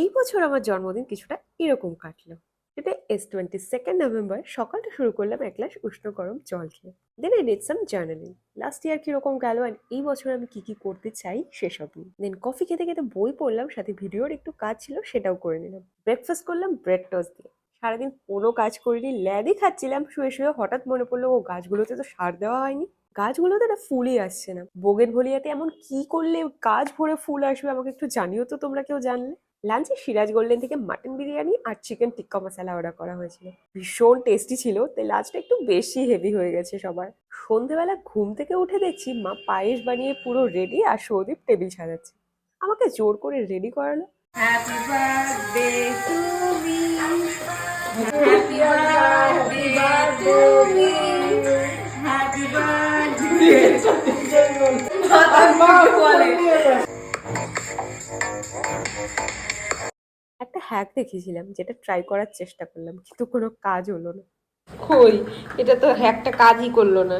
এই বছর আমার জন্মদিন কিছুটা এরকম কাটলো। Today is 22nd November. সকালটা শুরু করলাম এক গ্লাস উষ্ণ গরম জল খেয়ে। Then I did some journaling. Last year কিরকম গেল আর এই বছর আমি কি কি করতে চাই সেসব নিয়ে। দেন কফি খেতে খেতে বই পড়লাম, সাথে ভিডিওর একটু কাজ ছিল সেটাও করে নিলাম। ব্রেকফাস্ট করলাম ব্রেড টোস্ট দিয়ে। সারাদিন কোনো কাজ করিনি, ল্যাদই খাচ্ছিলাম শুয়ে শুয়ে। হঠাৎ মনে পড়লো ও গাছগুলোতে তো সার দেওয়া হয়নি। গাছগুলোতে না ফুলই আসছে না। বোগেনভেলিয়াতে এমন কি করলে গাছ ভরে ফুল আসবে আমাকে একটু জানিও তো, তোমরা কেউ জানলে। লাঞ্চে সিরাজ গোল্ডেন থেকে মাটন বিরিয়ানি আর চিকেন টিক্কা মশলা অর্ডার করা হয়েছিল। ভীষণ টেস্টি ছিল, তাই লাঞ্চটা একটু বেশি হেভি হয়ে গেছে সবার। সন্ধেবেলা ঘুম থেকে উঠে দেখছি মা পায়েস বানিয়ে পুরো রেডি আর সৌদীপ টেবিল সাজাচ্ছে। আমাকে জোর করে রেডি করালো। Happy birthday to me, happy birthday to me, happy birthday. একটা হ্যাক দেখেছিলাম যেটা ট্রাই করার চেষ্টা করলাম, কিন্তু কোনো কাজ হলো না। কই, এটা তো একটা কাজই করলো না।